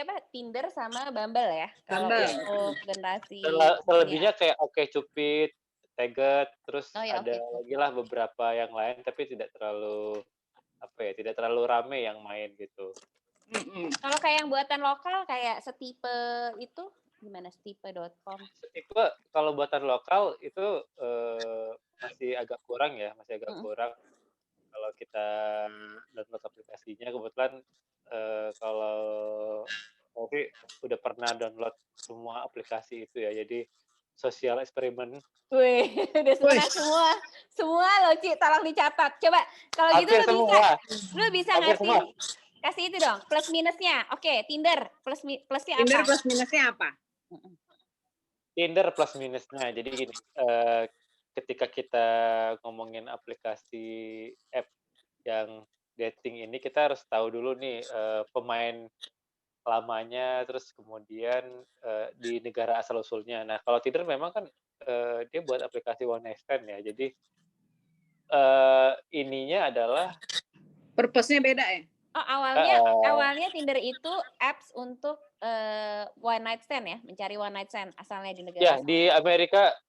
apa? Tinder sama Bumble ya? Kalau Bumble. untuk generasi ini ya? Selebihnya kayak OkCupid, Tagged, terus Oh ya, ada oke. lagi lah beberapa yang lain tapi tidak terlalu, apa ya, tidak terlalu rame yang main gitu. Mhm. Kalau kayak yang buatan lokal kayak Setipe itu gimana? Setipe.com? Setipe kalau buatan lokal itu, masih agak kurang ya, masih agak Mhm. kurang kalau kita download aplikasinya. Kebetulan, kalau saya sih udah pernah download semua aplikasi itu ya, jadi sosial eksperimen. Wih, udah Wih. pernah semua. Semua loh, Ci, tolong dicatat. Coba kalau gitu Hampir lu bisa semua hampir semua. kasih itu dong, plus minusnya. Oke, Tinder plusnya Tinder apa? plus minusnya apa? Mhm. Tinder plus minusnya. Jadi gini, ketika kita ngomongin aplikasi app yang dating ini, kita harus tahu dulu nih, pemain lamanya, terus kemudian, di negara asal-usulnya. Nah, kalau Tinder memang kan, dia buat aplikasi one night stand ya. Jadi, ininya adalah Purpose-nya beda ya? Oh, heeh, awalnya Tinder itu apps untuk, one night stand ya? Mencari one night stand asalnya di negara ya asalnya.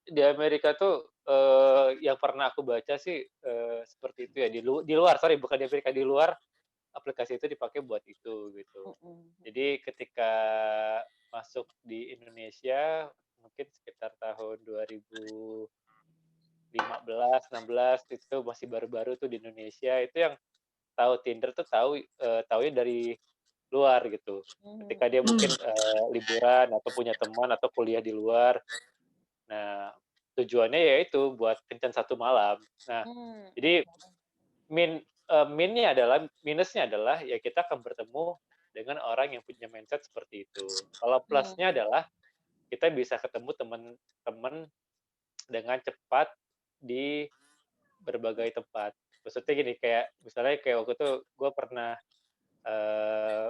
Di Amerika tuh, yang pernah aku baca sih, seperti itu ya, di luar, sorry, bukan di Amerika, di luar aplikasi itu dipakai buat itu, gitu. Mhm, mhm. Jadi ketika masuk di Indonesia, mungkin sekitar tahun 2015, 16 itu masih baru-baru tuh di Indonesia, itu yang tahu Tinder tuh taunya dari luar gitu. Mhm, Ketika dia Hmm. mungkin, liburan atau punya teman atau kuliah di luar. Nah, tujuannya ya itu buat kencan satu malam. Nah, jadi oke. minusnya adalah ya kita akan bertemu dengan orang yang punya mindset seperti itu. Kalau plusnya Mmm, adalah kita bisa ketemu teman-teman dengan cepat di berbagai tempat. Maksudnya gini, kayak misalnya kayak waktu itu gue pernah, eee,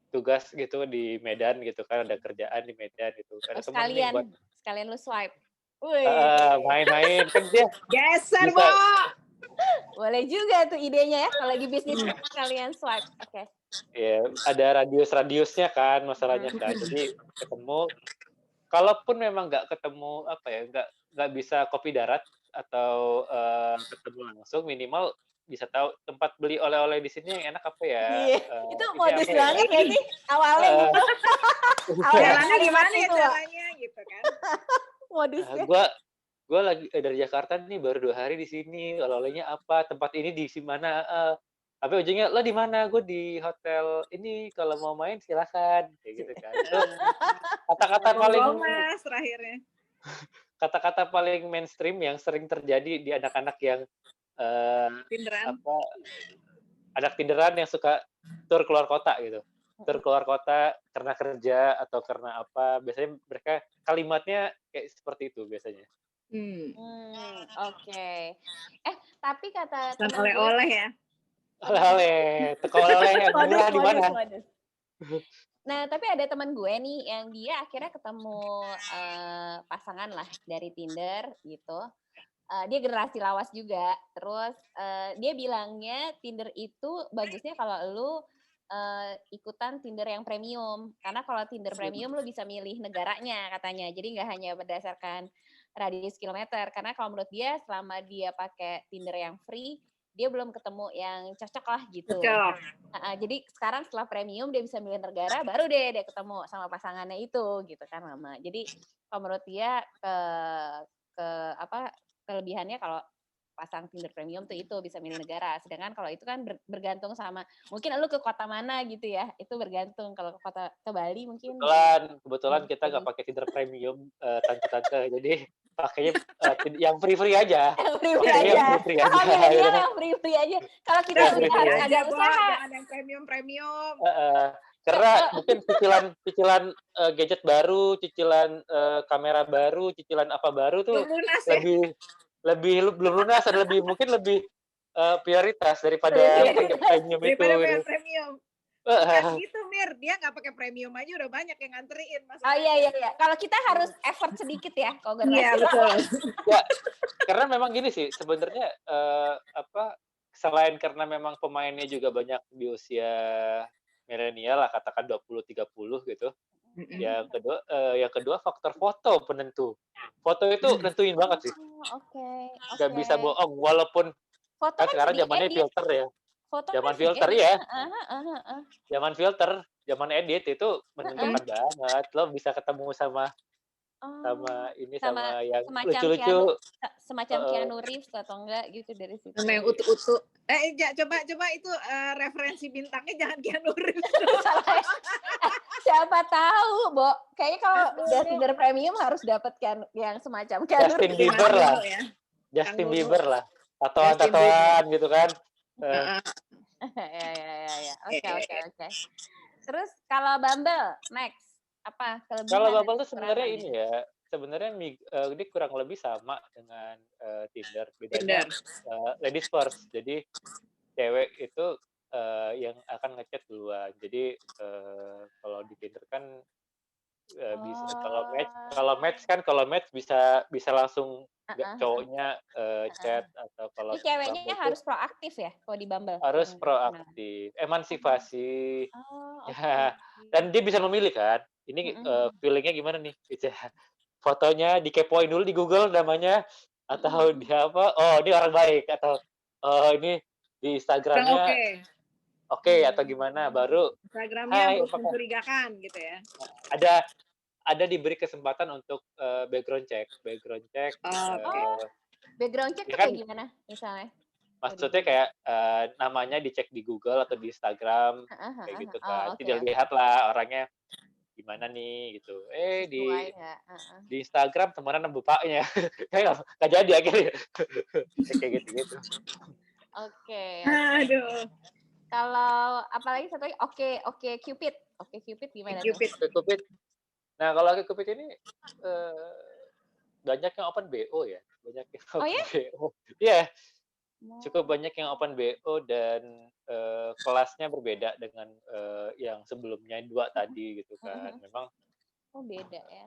tugas gitu di Medan gitu kan, ada kerjaan di Medan gitu, oh ada temen nih buat sekalian lu swipe? Wih, heeh, main-main, kan dia Geser, bisa Bo! boleh juga tuh idenya ya, kalau lagi bisnis trip sekalian swipe, oke. ya ada radius-radiusnya kan masalahnya kan. Mhm. Jadi ketemu, kalaupun memang nggak ketemu, apa ya, nggak bisa kopi darat atau, ketemu langsung, minimal bisa tahu tempat beli oleh-oleh di sini yang enak apa ya, Iya, itu ini modus apa ya, banget nggak sih? Awalnya heeh, gitu, awalnya iya, Jalannya kalimat gimana ya itu loh, caranya gitu kan? modusnya. gua lagi dari Jakarta nih baru 2 hari di sini, oleh-olehnya apa, tempat ini di mana, heeh. Tapi ujungnya, "Lo di mana?" "Gue di hotel ini, kalau mau main silakan," kayak gitu kan. Itu kata-kata paling Monggo, Mas, terakhirnya. kata-kata paling mainstream yang sering terjadi di anak-anak yang, eee, Tinderan. apa, anak Tinderan yang suka tur keluar kota gitu. Tur Mhm. keluar kota karena kerja atau karena apa, biasanya mereka kalimatnya kayak seperti itu biasanya. Hmm. Oke. Tapi kata Pesan temen gue oleh-oleh ya? Oleh-oleh, toko oleh-oleh yang modus murah di modus mana? modus. Nah, tapi ada teman gue nih yang dia akhirnya ketemu, pasangan lah dari Tinder gitu, dia generasi lawas juga. Terus, dia bilangnya Tinder itu bagusnya kalau lu, ikutan Tinder yang premium. Karena kalau Tinder premium lu bisa milih negaranya katanya. Jadi nggak hanya berdasarkan radius kilometer. Karena kalau menurut dia selama dia pakai Tinder yang free, dia belum ketemu yang cocok lah gitu. Cocok. Heeh, jadi sekarang setelah premium dia bisa milih negara, baru deh dia ketemu sama pasangannya itu, gitu kan, Mama. Jadi kalau menurut dia, ke apa, kelebihannya kalau pasang Tinder premium tuh itu, bisa milih negara. Sedangkan kalau itu kan bergantung sama mungkin lu ke kota mana gitu ya, itu bergantung. Kalau ke Bali mungkin di Kebetulan kita nggak jadi pakai Tinder Premium, tante-tante, jadi pakainya, yang free-free aja, free-free pakainya yang aja. free-free Oh, aja, milenial gitu. yang free-free aja. Kalau kita Yang udah Free-free free-free harus aja, aja, ada Bo, usaha. jangan yang premium-premium. heeh. Ke Karena mungkin cicilan, gadget baru, cicilan, kamera baru, cicilan apa baru tuh Belum lunas ya? lebih lebih belum lunas dan mungkin lebih, prioritas daripada pakai prioritas. premium itu, Daripada gitu. bayar premium. Bukan Heeh. gitu, Mir. Dia nggak pakai premium aja udah banyak yang nganterin Oh, iya masalahnya. iya iya. Kalau kita harus effort sedikit ya, kalau Iya, generasi betul. Ya, karena memang gini sih, sebenarnya, selain karena memang pemainnya juga banyak di usia milenial lah, katakan 20-30 gitu. Mm-mm. Yang kedua faktor foto penentu. Foto itu nentuin banget sih. Oke, Nggak bisa oke. bohong, walaupun Foto kan kan sekarang bisa zamannya diedit. filter ya. Foto kan Zaman bisa filter diedit. ya. Heeh. Zaman filter, zaman edit itu menentukan banget. Lo bisa ketemu sama Oh, sama sama yang semacam lucu-lucu. semacam Keanu Reeves atau enggak gitu dari situ. Sama yang utu-utu. Coba itu referensi bintangnya jangan Keanu Reeves. Salah. Siapa tahu, Bo. Kayaknya kalau udah Tinder Premium harus dapat kan yang semacam Keanu Justin Reeves. Bieber lah. Ya. Justin Kang Bieber Nunu. lah. Tatoan-tatoan gitu kan. Ya. Oke. Terus kalau Bumble, next apa kelebihan Kalau dan Bumble tuh sebenarnya kekurangannya? ini ya, sebenarnya dia kurang lebih sama dengan Tinder. Bedanya ladies first. Jadi cewek itu yang akan ngechat duluan. Jadi kalau di Tinder kan bisa kalau match bisa langsung cowoknya chat, atau kalau Ini ceweknya Bumble tuh harus proaktif ya kalau di Bumble. harus yang kenalan. proaktif, emansipasi. Oh, Ya, oke. dan dia bisa memilih kan. Ini feelingnya gimana nih? Gitu ya. Fotonya dikepoin dulu di Google namanya, atau dia apa? Oh, ini orang baik, atau oh ini di Instagramnya oke, atau gimana? Baru Instagramnya hai, apakah mencurigakan gitu ya. ada diberi kesempatan untuk background check. Oke. Background check Ya tuh kan, kayak gimana misalnya? maksudnya kayak namanya dicek di Google atau di Instagram kayak gitu kan. Oke. Tidak lihat lah orangnya gimana nih gitu. Sesuai nggak? Di Instagram temenan sama bapaknya. Kayak nggak jadi akhirnya. Kayak gitu-gitu. Oke. Aduh. Kalau apalagi satu lagi oke Cupid. Oke Cupid gimana tuh? Cupid. Oke Cupid. Nah, kalau Oke Cupid ini banyak yang open BO ya. Banyak yang open BO. Iya, cukup banyak yang open BO dan kelasnya berbeda dengan yang sebelumnya dua tadi gitu kan. Memang beda ya.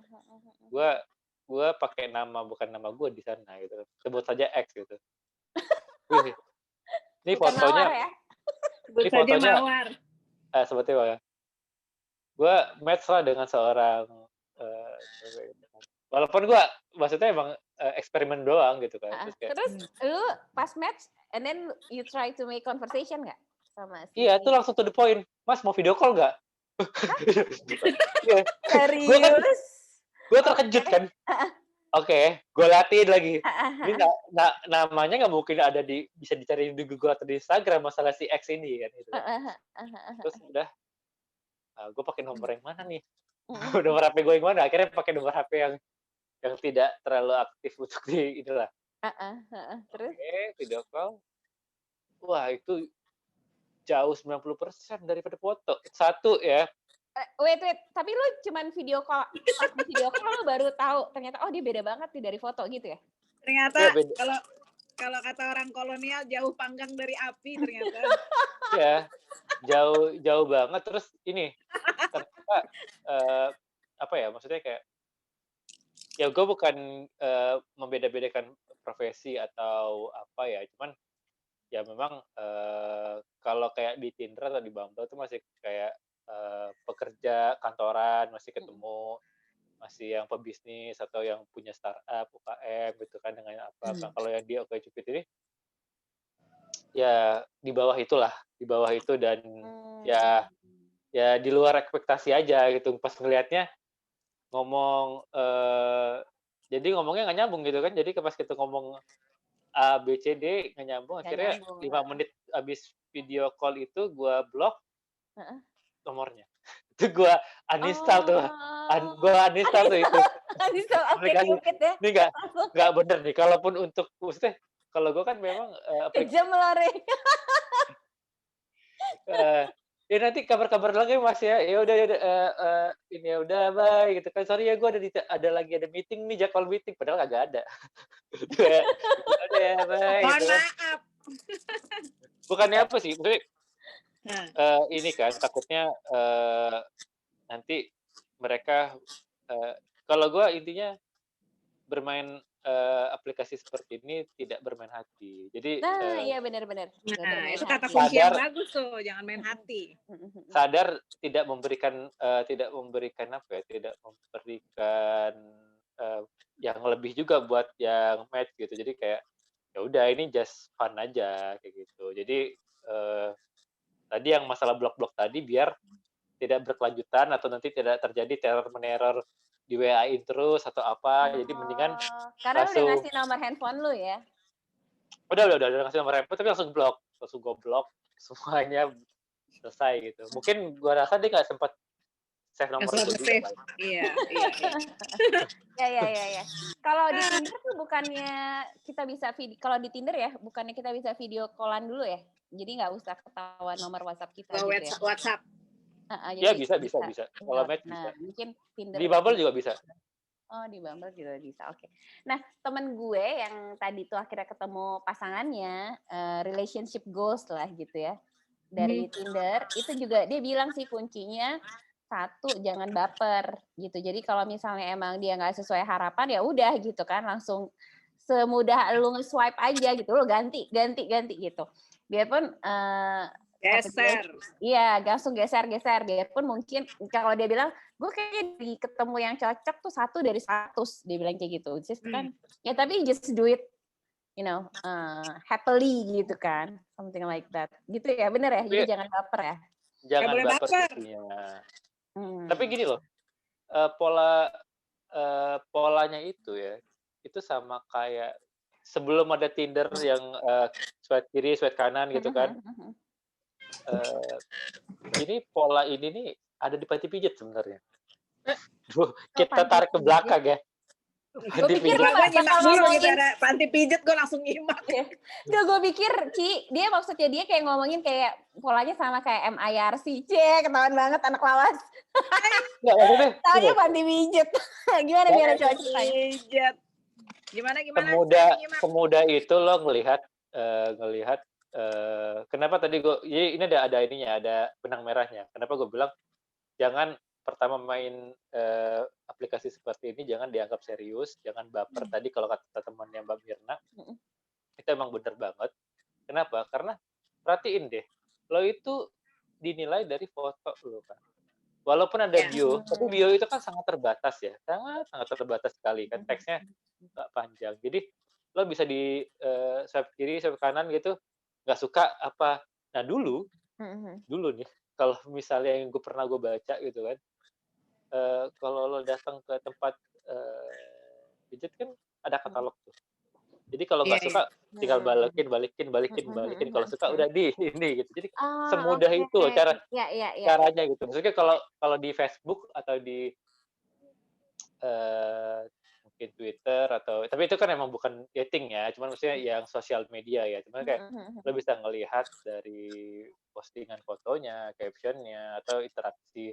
gue pakai nama bukan nama gue di sana gitu. Sebut saja X gitu. Ini Bukan fotonya. mawar ya. Sebut saja mawar. Sebetulnya Bang. Gue match lah dengan seorang walaupun gue maksudnya emang eksperimen doang gitu kan. Terus lu pas match and then you try to make conversation nggak sama si? Iya, itu langsung to the point. Mas mau video call nggak? Serius? Gue terkejut kan. Oke, gue latihin lagi. Ini namanya nggak mungkin bisa dicari di Google atau di Instagram masalah si X ini kan. Gitu. Terus udah, gue pakai nomor yang mana nih? Nomor HP gue yang mana? Akhirnya pakai nomor HP yang tidak terlalu aktif untuk di inilah. Terus? Oke, video call. Wah, itu jauh 90% daripada foto. Satu ya. Wait, tapi lu cuman video call, pas di video call lu baru tahu ternyata dia beda banget nih dari foto gitu ya? Ternyata kalau kata orang kolonial jauh panggang dari api ternyata. Ya, jauh banget. Terus ini ternyata apa ya? Maksudnya kayak ya gue bukan membeda-bedakan profesi atau apa ya, cuman ya memang kalau kayak di Tinder atau di Bumble itu masih kayak pekerja kantoran masih ketemu, masih yang pebisnis atau yang punya startup UKM gitu kan dengan apa. Kalau yang di OkCupid ini ya di bawah itu dan ya di luar ekspektasi aja gitu. Pas ngelihatnya ngomong jadi ngomongnya nggak nyambung gitu kan. Jadi pas kita ngomong A, B, C, D nggak nyambung. Akhirnya 5 menit abis video call itu gue blok nomornya. Itu gue uninstall tuh. Gue uninstall tuh itu. Aplikasi. Ini nggak bener nih. Kalaupun untuk maksudnya kalau gue kan memang kejam lari. Ya nanti kabar-kabar lagi Mas ya. Ya udah ini ya udah bye gitu kan. Sorry ya gue lagi ada meeting nih, jadwal meeting padahal kagak ada. Udah ya bye gitu kan. Maaf. Bukannya apa sih? Maksudnya ini kan takutnya nanti mereka kalau gue intinya bermain aplikasi seperti ini tidak bermain hati. Jadi Nah, iya benar-benar. Nggak Nah, bermain itu kata hati. kunci yang sadar bagus tuh, jangan main hati. sadar tidak memberikan apa ya, tidak memberikan yang lebih juga buat yang match gitu. Jadi kayak ya udah ini just fun aja kayak gitu. Jadi tadi yang masalah blok-blok tadi biar tidak berkelanjutan atau nanti tidak terjadi teror-meneror di WA-in terus atau apa. Jadi mendingan Oh, karena lu udah langsung ngasih nomor handphone lu ya? udah ngasih nomor handphone tapi langsung blok, langsung gue blok semuanya selesai gitu. Mungkin gua rasa dia nggak sempat save nomor Nggak gue selalu juga safe. kali. Iya, iya, iya. Ya. Kalau di Tinder tuh bukannya kita bisa video, kalau di Tinder ya, bukannya kita bisa video callan dulu ya? Jadi nggak usah ketahuan nomor WhatsApp kita Kalau gitu ya? WhatsApp. Ya Jadi bisa. Kalau tinggal, match nah bisa. mungkin Tinder. Di Bumble juga bisa. Oh, di Bumble juga bisa. Oke. Nah, temen gue yang tadi tuh akhirnya ketemu pasangannya, relationship goals lah gitu ya. Dari Tinder, itu juga dia bilang sih kuncinya satu, jangan baper gitu. Jadi kalau misalnya emang dia nggak sesuai harapan ya udah gitu kan, langsung semudah lu nge-swipe aja gitu, lu ganti gitu. Biarpun Geser. iya, langsung geser. Biarpun mungkin kalau dia bilang, gue kayaknya di ketemu yang cocok tuh 1 dari 100, dia bilang kayak gitu. Just kan, ya tapi just do it, you know, happily gitu kan, something like that. Gitu ya, bener ya? Jadi Tapi jangan baper ya. jangan Nggak boleh baper baper. kuncinya. Tapi gini loh, polanya itu ya, itu sama kayak sebelum ada Tinder yang swipe kiri, swipe kanan gitu kan. Ini pola ini nih ada di panti pijat sebenarnya. Kita tarik ke belakang ya. Gue pikir Gue lu nyimak bakal dulu gitu, ngomongin, ada panti pijet gue langsung nyimak. Gak, gue pikir dia maksudnya dia kayak ngomongin kayak polanya sama kayak MIRC. Ketahuan banget anak lawas. Enggak, maksudnya Taunya panti pijet. Gimana coba ceritanya? Pijet. Gimana? Semudah itu lo ngelihat kenapa tadi ini ada ininya, ada benang merahnya. Kenapa gue bilang jangan pertama main aplikasi seperti ini jangan dianggap serius, jangan baper. Tadi kalau kata temannya Mbak Mirna, itu emang bener banget. Kenapa? Karena perhatiin deh, lo itu dinilai dari foto lo kan. Walaupun ada bio, tapi bio itu kan sangat terbatas ya, sangat terbatas sekali kan, teksnya nggak panjang. Jadi lo bisa di swipe kiri, swipe kanan gitu, nggak suka apa. Nah dulu nih, kalau misalnya yang pernah gue baca gitu kan, kalau lo datang ke tempat pijat kan ada katalog tuh. Jadi kalau nggak suka tinggal balikin. Kalau suka udah di ini gitu. Jadi semudah itu loh caranya gitu. Maksudnya kalau di Facebook atau di mungkin Twitter atau tapi itu kan emang bukan dating ya, cuman maksudnya yang sosial media ya. Cuman kayak lo bisa ngelihat dari postingan fotonya, captionnya atau interaksi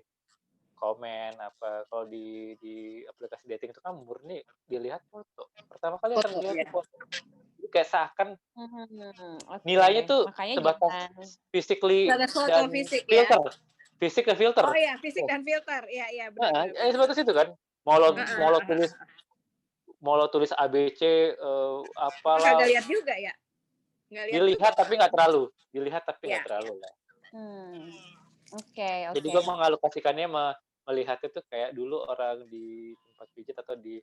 komen apa. Kalau di aplikasi dating itu kan murni dilihat foto. Pertama kali akan dilihat foto. Kayak seakan nilainya tuh sebatas physically dan filter. Fisik dan filter. Oh iya, fisik dan filter. Iya, benar. Sebatas itu kan. Mau lo tulis ABC apalah. Nggak lihat juga ya? Dilihat tapi nggak terlalu. Lah. Oke. Jadi gue mengalokasikannya melihat itu kayak dulu orang di tempat pijat atau di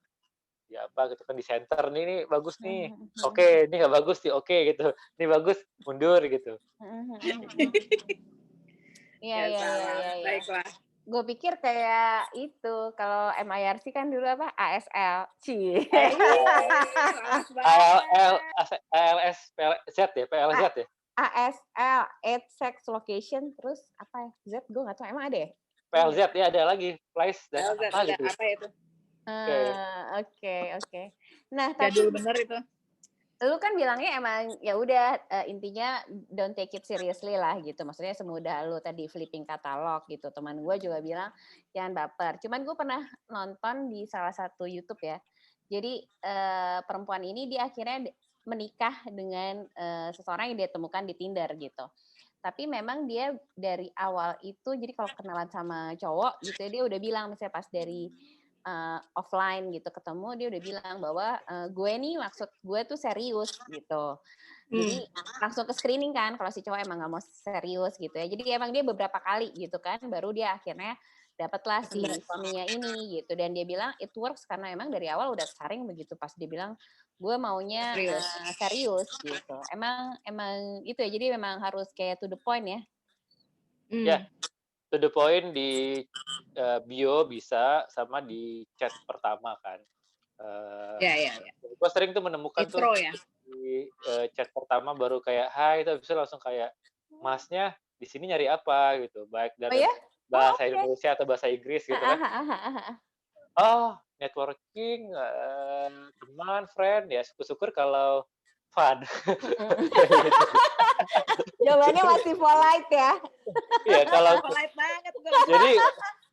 apa gitu kan di center ini bagus nih, oke, ini nggak bagus sih, oke gitu, ini bagus mundur gitu. Iya. Baiklah. Gue pikir kayak itu kalau MIRC kan dulu apa ASL, ALS, PLZ ya. ASL, Age Sex Location, terus apa ya? Z gue nggak tahu, emang ada ya? PLZ ya ada lagi, Place dan apa gitu. Apa itu? Oke. Nah, jadul bener itu. Lu kan bilangnya emang ya udah intinya don't take it seriously lah gitu. Maksudnya semudah lu tadi flipping katalog gitu. Teman gue juga bilang jangan baper. Cuman gue pernah nonton di salah satu YouTube ya. Jadi perempuan ini dia akhirnya menikah dengan seseorang yang dia temukan di Tinder gitu. Tapi memang dia dari awal itu, jadi kalau kenalan sama cowok gitu ya, dia udah bilang misalnya pas dari offline gitu ketemu, dia udah bilang bahwa gue nih maksud gue tuh serius gitu. Jadi langsung ke screening kan kalau si cowok emang nggak mau serius gitu ya. Jadi emang dia beberapa kali gitu kan, baru dia akhirnya dapatlah si suaminya ini gitu. Dan dia bilang it works karena emang dari awal udah saring begitu pas dia bilang gue maunya serius gitu. Emang itu ya. Jadi memang harus kayak to the point ya. Ya, to the point di bio bisa sama di chat pertama kan. Ya. Gue sering tuh menemukan Intro tuh ya. di chat pertama baru kayak hai, itu habis itu langsung kayak masnya di sini nyari apa gitu, baik Oh dari ya? bahasa Oke. Indonesia atau bahasa Inggris gitu kan. Oh, networking, teman, friend, ya syukur-syukur kalau fun. Gitu. Jawabannya masih polite ya. Iya, kalau Polite banget gue. jadi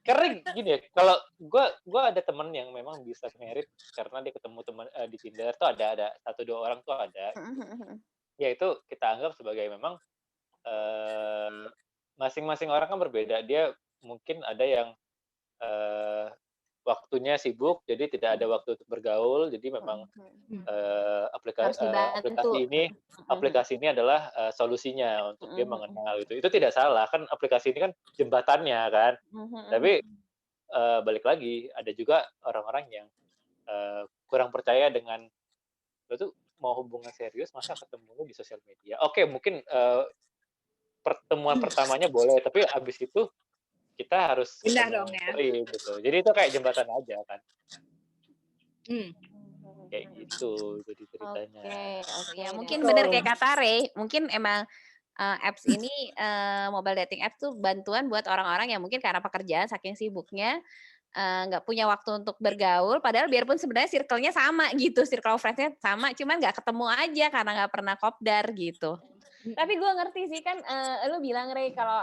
karena gini ya, kalau gua ada temen yang memang bisa merit karena dia ketemu teman di Tinder tuh ada 1-2 orang tuh ada. Ya itu kita anggap sebagai memang masing-masing orang kan berbeda. Dia mungkin ada yang waktunya sibuk, jadi tidak ada waktu untuk bergaul. Jadi memang Harus dibantu. aplikasi ini adalah solusinya untuk dia mengenal itu. Itu tidak salah kan, aplikasi ini kan jembatannya kan. Tapi balik lagi ada juga orang-orang yang kurang percaya dengan lo tuh mau hubungan serius masa ketemunya di sosial media. Oke, mungkin pertemuan pertamanya boleh, tapi abis itu kita harus Pindah ketemu dong ya. sering gitu. Jadi itu kayak jembatan aja kan. Kayak gitu jadi ceritanya. Oke. Ya mungkin benar kayak kata Ray, mungkin emang apps ini mobile dating apps tuh bantuan buat orang-orang yang mungkin karena pekerjaan saking sibuknya nggak punya waktu untuk bergaul, padahal biarpun sebenarnya circle-nya sama gitu, circle friends-nya sama, cuman nggak ketemu aja karena nggak pernah kopdar gitu. Tapi gue ngerti sih kan, lu bilang Ray kalau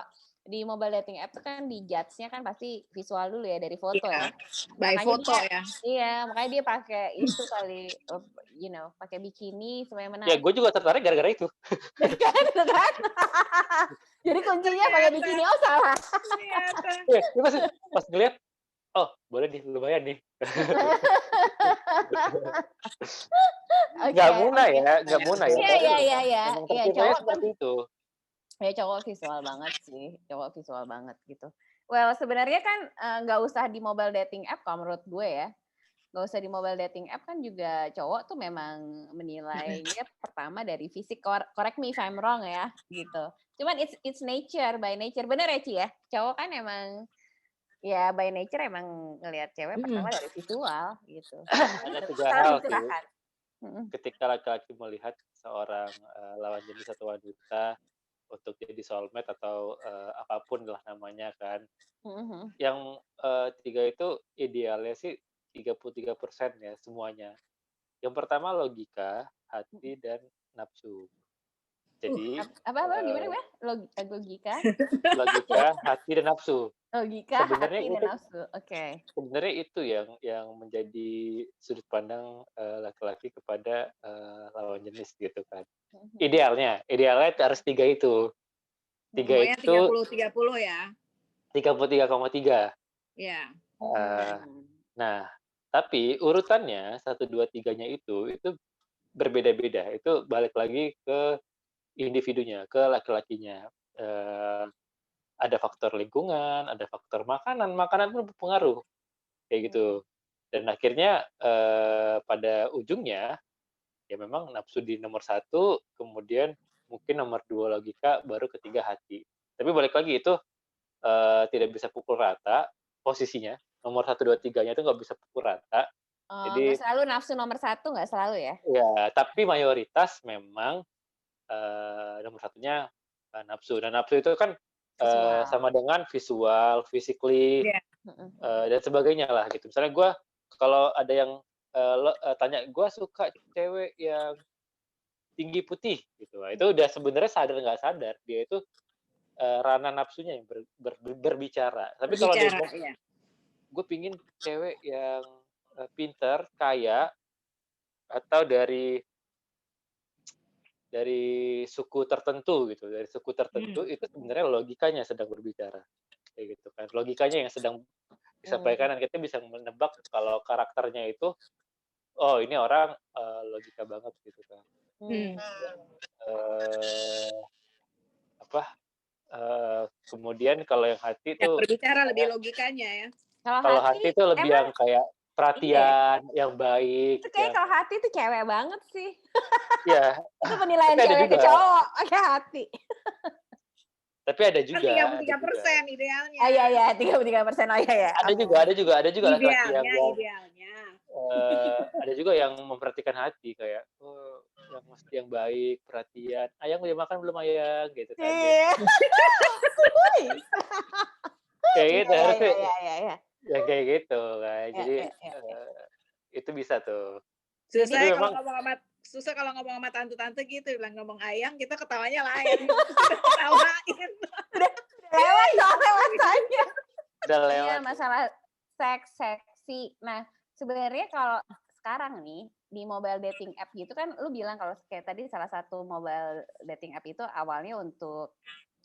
di mobile dating app tuh kan di judge-nya kan pasti visual dulu ya dari foto ya. By Makanya foto dia, ya. iya, makanya dia pakai itu kali, pakai bikini supaya Ya, menarik. gue juga tertarik gara-gara itu. Kan? Jadi kuncinya pakai bikini, oh salah. Iya, pas ngeliat, oh boleh nih, lumayan nih. Nggak muna ya. Iya. Emang Iya, terciptanya cowok kan, seperti itu. ya cowok visual banget sih, cowok visual banget gitu. Well, sebenarnya kan nggak usah di mobile dating app kalau menurut gue ya. Nggak usah di mobile dating app kan juga cowok tuh memang menilainya pertama dari fisik. Correct me if I'm wrong ya, gitu. Cuman it's nature, by nature. Bener ya, Ci ya? Cowok kan emang ya by nature emang ngelihat cewek pertama dari visual gitu. Ada 3 Salah hal sih. silakan. Ketika laki-laki melihat seorang lawan jenis atau wanita untuk jadi soulmate atau apapun lah namanya kan. Yang 3 itu idealnya sih 33% ya semuanya. Yang pertama logika, hati, dan nafsu. Jadi Gimana? Logika? logika, hati, dan nafsu. Logika, Sebenarnya hati, dan itu nafsu. Oke. sebenarnya itu yang menjadi sudut pandang laki-laki kepada lawan jenis gitu kan. Idealnya harus 3 itu. 3 Pokoknya itu 30-30 ya. 33,3. Iya. Nah, tapi urutannya 1, 2, 3-nya itu berbeda-beda. Itu balik lagi ke individunya, ke laki-lakinya. Ada faktor lingkungan, ada faktor makanan pun berpengaruh, kayak gitu. Dan akhirnya pada ujungnya ya memang nafsu di nomor 1, kemudian mungkin nomor 2 logika, baru ketiga hati. Tapi balik lagi itu tidak bisa pukul rata posisinya. Nomor 1, 2, 3-nya itu nggak bisa pukul rata. Nggak Jadi selalu nafsu nomor 1, nggak selalu ya? ya, tapi mayoritas memang nomor 1-nya nafsu. Dan nafsu itu kan sama dengan visual, physically, dan sebagainya lah gitu. Misalnya gue kalau ada yang tanya, gue suka cewek yang tinggi putih gitu. Itu udah sebenarnya sadar nggak sadar dia itu ranah nafsunya yang berbicara. Tapi kalau dia bilang, gue pingin cewek yang pinter, kaya, atau dari suku tertentu gitu, dari suku tertentu, itu sebenarnya logikanya sedang berbicara, kayak gitu kan. Logikanya yang sedang disampaikan dan kita bisa menebak kalau karakternya itu, oh ini orang logika banget gitu kan. Eh, apa kemudian kalau yang hati Yang tuh berbicara lebih logikanya ya. kalau hati tuh lebih emang yang kayak iya, perhatian, yang baik, itu kayak yang kalau hati tuh cewek banget sih. ya. Itu penilaian Tapi ada cewek ke juga, cowok pakai hati. tapi ada Kan juga, ada juga. 33% idealnya. Ah iya 33%. Oh iya ya. Ada juga, ada juga laki-laki yang Idealnya. ada juga yang memperhatikan hati kayak oh yang mesti yang baik, perhatian. Ayang udah makan belum ayang gitu kan ya. Iya. Kayak gitu harusnya Iya. yang kayak gitu kan. Jadi Ya. itu bisa tuh. Susah Tapi ya memang kalau ngomong sama tante-tante gitu, bilang ngomong ayang, kita ketawanya lain. Ketawain. Lewat soalnya masanya. udah Iya, lewat. masalah seks, seksi. Nah, sebenarnya kalau sekarang nih di mobile dating app gitu kan, lu bilang kalau kayak tadi salah satu mobile dating app itu awalnya untuk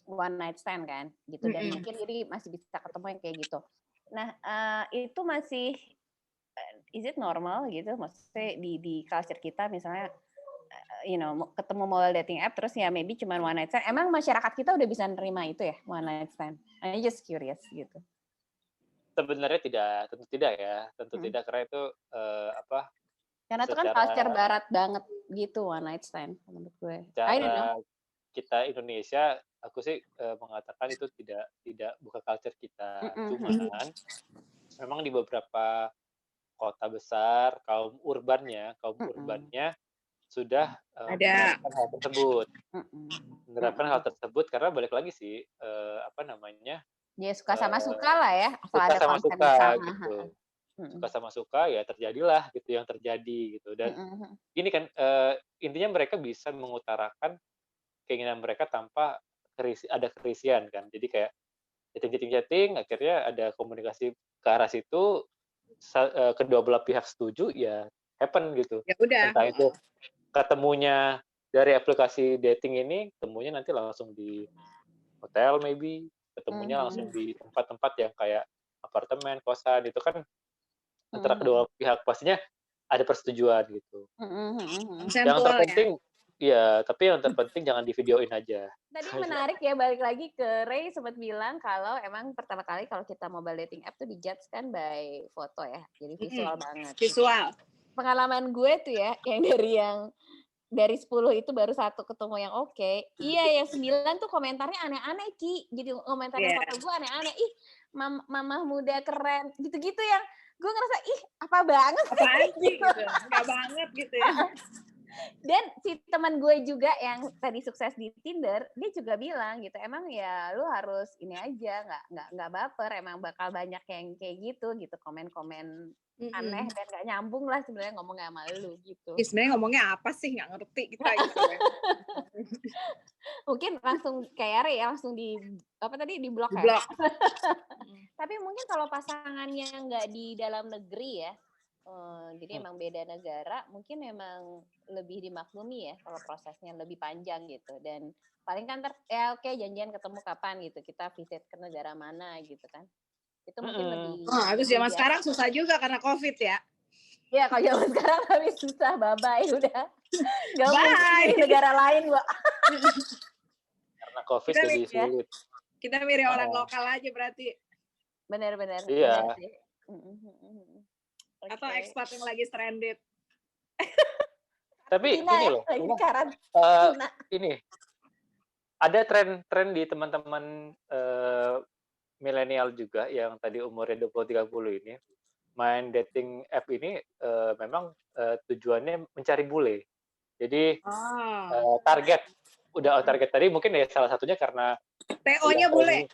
one night stand kan, gitu. Dan mungkin jadi masih bisa ketemu yang kayak gitu. Nah, itu masih is it normal gitu? Maksudnya di culture kita misalnya, ketemu mobile dating app terus ya maybe cuma one night stand. Emang masyarakat kita udah bisa nerima itu ya, one night stand? I'm just curious gitu. Sebenarnya tentu tidak ya, tentu tidak karena itu Karena itu kan culture barat banget gitu one night stand menurut gue. I don't know. Kita Indonesia, aku sih mengatakan itu tidak bukan culture kita. Cuman memang di beberapa kota besar kaum urbannya sudah Ada. menerapkan hal tersebut karena balik lagi sih Dia suka sama suka lah ya, asal suka ada sama konsep suka sama. gitu. Suka sama suka ya terjadilah gitu yang terjadi gitu. Dan gini kan intinya mereka bisa mengutarakan keinginan mereka tanpa ada kerisian kan. Jadi kayak chatting akhirnya ada komunikasi ke arah situ, kedua belah pihak setuju ya happen gitu. Ya udah. Entah itu ketemunya dari aplikasi dating ini, ketemunya nanti langsung di hotel maybe, ketemunya langsung di tempat-tempat yang kayak apartemen, kosan, itu kan antara kedua pihak pastinya ada persetujuan gitu. Yang terpenting ya, tapi yang terpenting jangan di-videoin aja. Tadi menarik ya, balik lagi ke Ray sempat bilang kalau emang pertama kali kalau kita mobile dating app tuh dijudge kan by foto ya, jadi visual banget. Visual. Pengalaman gue tuh ya, yang dari 10 itu baru 1 ketemu yang oke. Iya, yang 9 tuh komentarnya aneh-aneh, Ki. Jadi komentarin foto gue aneh-aneh. Ih, mamah muda keren. Gitu-gitu yang gue ngerasa, ih, apa banget sih? Apaan sih gitu. Enggak banget gitu ya. Dan si teman gue juga yang tadi sukses di Tinder, dia juga bilang gitu, emang ya lu harus ini aja, nggak baper, emang bakal banyak yang kayak gitu komen-komen aneh dan nggak nyambung lah sebenarnya ngomongnya sama lu gitu. Sebenarnya ngomongnya apa sih, nggak ngerti kita gitu ya. Mungkin langsung kayak Ray ya, langsung di blok ya. Blok. Tapi mungkin kalau pasangannya nggak di dalam negeri ya, jadi emang beda negara, mungkin memang lebih dimaklumi ya kalau prosesnya lebih panjang gitu. Dan paling kan oke janjian ketemu kapan gitu, kita visit ke negara mana gitu kan. Itu mungkin lebih. Terus zaman sekarang susah juga karena COVID ya. Iya, kalau zaman sekarang tapi susah, bye-bye udah. Gak mungkin di negara lain, Mbak. Karena COVID jadi sulit. Kita mirip orang lokal aja berarti. Benar-benar. Iya. Atau expat yang lagi stranded. Tapi ini loh, ini ada tren di teman-teman milenial juga yang tadi umurnya 20-30 ini, main dating app ini memang tujuannya mencari bule. Jadi target tadi mungkin ya salah satunya karena TO-nya bule.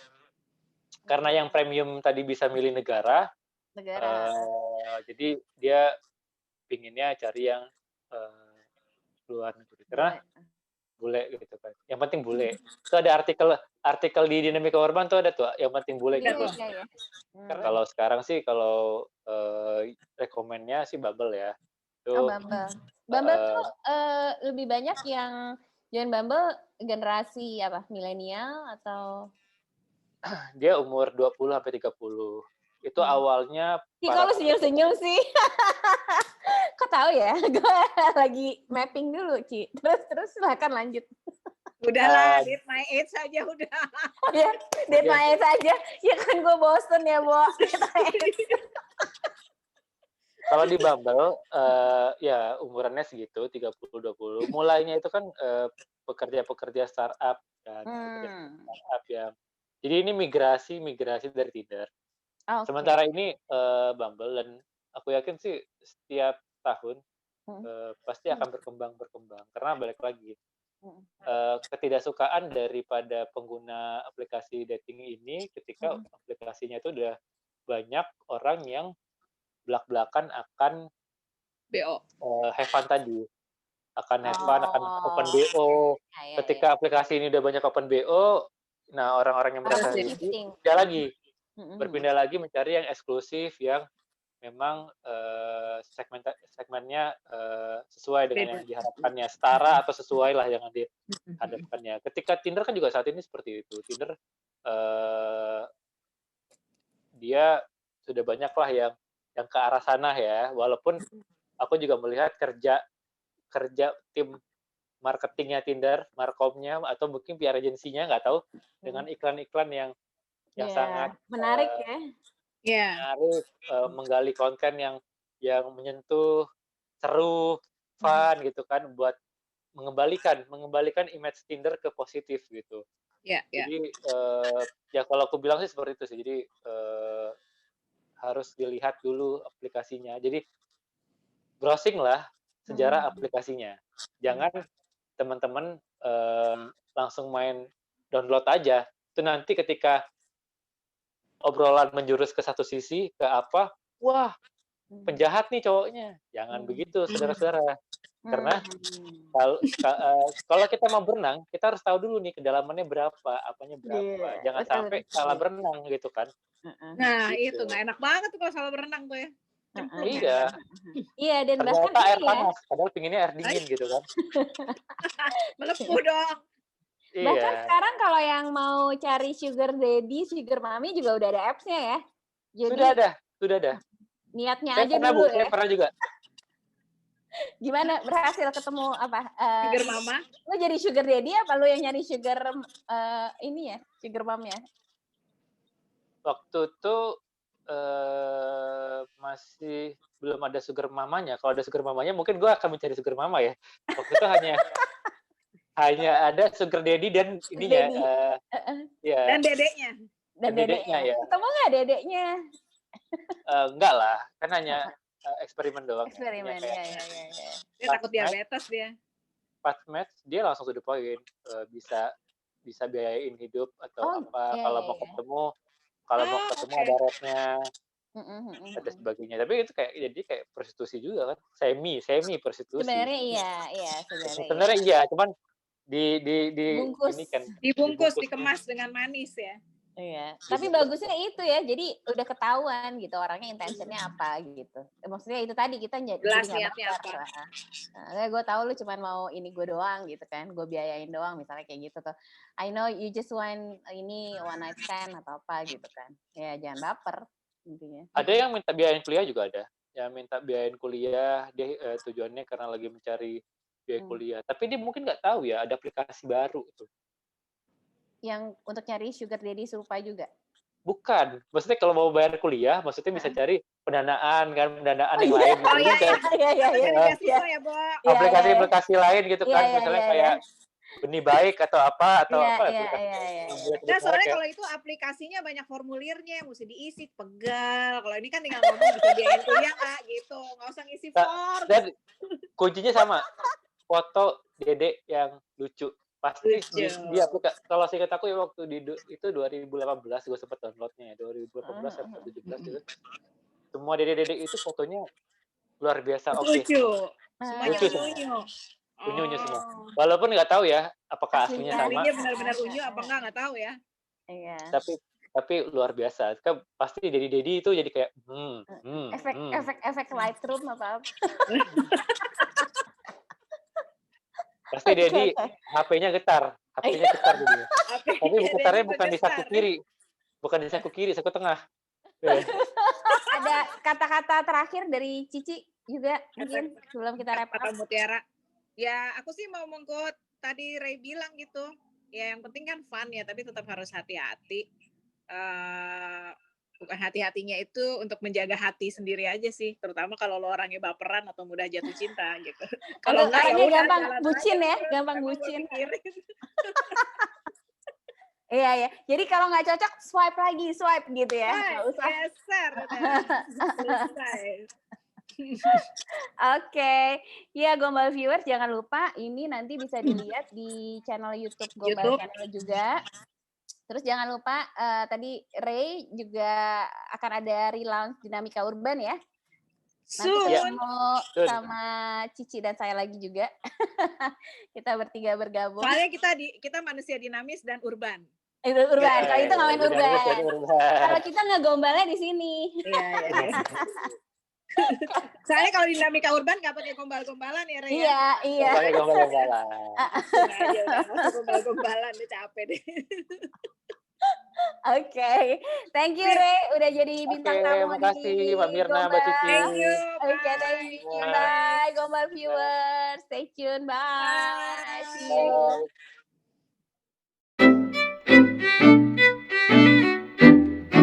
Karena yang premium tadi bisa milih negara. Jadi dia pinginnya cari yang luar negeri karena bule gitu kan. Yang penting bule. Itu ada artikel di Dinamika Urban tuh ada tuh yang penting bule gitu. Kalau sekarang sih kalau rekomennya sih Bumble ya. Bumble tuh lebih banyak yang join Bumble generasi apa? Milenial atau dia umur 20 sampai 30. Itu awalnya Ci, kok lu senyum-senyum sih? Kok tahu ya? Gue lagi mapping dulu, Ci. Terus silakan lanjut. Udahlah, date my age aja udah. Ya, date my age aja. Ya kan gue bosen ya, Bo. Date my age. Kalau di Bumble, ya umurannya segitu, 30-20. Mulainya itu kan pekerja-pekerja startup kan, pekerja startup yang. Jadi ini migrasi dari Tinder. Okay. Sementara ini Bumble, dan aku yakin sih setiap tahun pasti akan berkembang karena balik lagi ketidaksukaan daripada pengguna aplikasi dating ini ketika aplikasinya itu udah banyak orang yang belak-belakan akan BO. have fun tadi, akan have fun, akan open BO. Ketika aplikasi ini udah banyak open BO, nah orang-orang yang merasa berpindah lagi mencari yang eksklusif, yang memang segmennya sesuai dengan yang diharapkannya, setara atau sesuai lah yang dihadapkannya. Ketika Tinder kan juga saat ini seperti itu. Tinder dia sudah banyak lah yang ke arah sana ya. Walaupun aku juga melihat kerja tim marketingnya Tinder, markomnya atau mungkin PR agensinya nggak tahu, dengan iklan-iklan yang sangat menarik menarik, menggali konten yang menyentuh, seru, fun gitu kan, buat mengembalikan image Tinder ke positif gitu. Jadi ya kalau aku bilang sih seperti itu sih. Jadi harus dilihat dulu aplikasinya. Jadi browsing lah sejarah aplikasinya. Jangan teman-teman langsung main download aja. Itu nanti ketika obrolan menjurus ke satu sisi, ke apa, wah penjahat nih cowoknya. Jangan begitu, saudara-saudara. Karena kalau kita mau berenang, kita harus tahu dulu nih kedalamannya berapa, apanya berapa. Jangan sampai salah berenang gitu kan. Nah gitu. Itu nggak enak banget tuh kalau salah berenang tuh ya. Iya, dan ternyata bahkan air panas, padahal pinginnya air dingin gitu kan. Melepuh dong. Bahkan sekarang kalau yang mau cari sugar daddy, sugar mommy juga udah ada apps-nya ya. Jadi, sudah ada. Niatnya saya aja pernah, dulu ya. Saya pernah juga. Gimana, berhasil ketemu apa? Sugar mama? Lo jadi sugar daddy apa lo yang nyari sugar ini ya, sugar mom ya? Waktu itu masih belum ada sugar mamanya. Kalau ada sugar mamanya mungkin gue akan mencari sugar mama ya. Waktu itu hanya ada sugar daddy dan ininya ya. Dan dedeknya. Dan dedeknya ya. Ketemu nggak dedeknya? Enggak lah, kan hanya eksperimen doang. Eksperimen ya. Dia takut diabetes dia. Pas match dia langsung to the point, bisa biayain hidup atau apa. Kalau mau ketemu ada rate-nya. Ada sebagainya. Tapi itu kayak prostitusi juga kan, semi prostitusi. Sebenarnya iya. Sebenarnya iya, cuman dibungkus, ini kan dikemas dengan manis ya. Iya. Tapi bagusnya itu ya, jadi udah ketahuan gitu orangnya intentionnya apa gitu. Maksudnya itu tadi kita jadi niatnya apa. Gue tahu lu cuma mau ini gue doang gitu kan, gue biayain doang misalnya kayak gitu tuh. I know you just want ini one night stand atau apa gitu kan. Ya jangan baper intinya. Ada yang minta biayain kuliah juga ada. Yang minta biayain kuliah dia tujuannya karena lagi mencari biaya kuliah. Tapi dia mungkin nggak tahu ya ada aplikasi baru tuh. Yang untuk nyari sugar daddy serupa juga? Bukan. Maksudnya kalau mau bayar kuliah, maksudnya bisa cari pendanaan yang lain. Oh iya. Aplikasi lain gitu kan. Misalnya kayak Benih Baik atau apa. Nah, soalnya kalau itu aplikasinya banyak formulirnya, mesti diisi, pegal. Kalau ini kan tinggal ngomong bisa biayain kuliah nggak gitu. Nggak usah ngisi form. Dan kuncinya sama. Foto dedek yang lucu. Pasti di aplikasi. Kalau seingat aku ya waktu itu 2018 gue sempat downloadnya ya, 2018 atau 2017 gitu. Semua dedek itu fotonya luar biasa oke. Semuanya unyu semua. Walaupun nggak tahu ya apakah aslinya sama. Aslinya benar-benar unyu apa nggak tahu ya. Iya. Tapi luar biasa. Kan pasti dedi itu jadi kayak efek Lightroom apa? Pasti Dedi HP-nya getar jadi. Tapi getarnya bukan di saku kiri. Bukan di saku kiri, saku tengah. Ada kata-kata terakhir dari Cici juga mungkin sebelum kita wrap Kata up. Mutiara. Ya, aku sih mau mengkut tadi Ray bilang gitu. Ya, yang penting kan fun ya, tapi tetap harus hati-hati. Bukan hati-hatinya itu untuk menjaga hati sendiri aja sih, terutama kalau lo orangnya baperan atau mudah jatuh cinta gitu. Kalau enggak ya orangnya udah gampang jalan bucin aja ya, terus, gampang emang bucin. gue pikirin. Iya ya. Jadi kalau nggak cocok swipe lagi, swipe gitu ya. Nggak usah. Geser udah. Selesai. Oke, ya Gombal viewers jangan lupa ini nanti bisa dilihat di channel YouTube Gombal Channel juga. Terus jangan lupa tadi Ray juga akan ada relaunch Dinamika Urban ya. Nanti ketemu sama Cici dan saya lagi juga. Kita bertiga bergabung. Soalnya kita manusia dinamis dan urban. Itu urban. Kalau itu ngomongin urban. Kalau kita ngegombalnya di sini. Iya. Soalnya kalau dinamika urban nggak pakai gombal-gombalan ya, Ray. Iya. Pakai gombal-gombalan. Udah gombal-gombalan deh, capek deh. Oke. Thank you Ray udah jadi bintang tamu di Mbak Mirna, Mbak Cici. Thank you. Oke, thank you. Bye Gombal viewers. Stay tune. Bye. See you.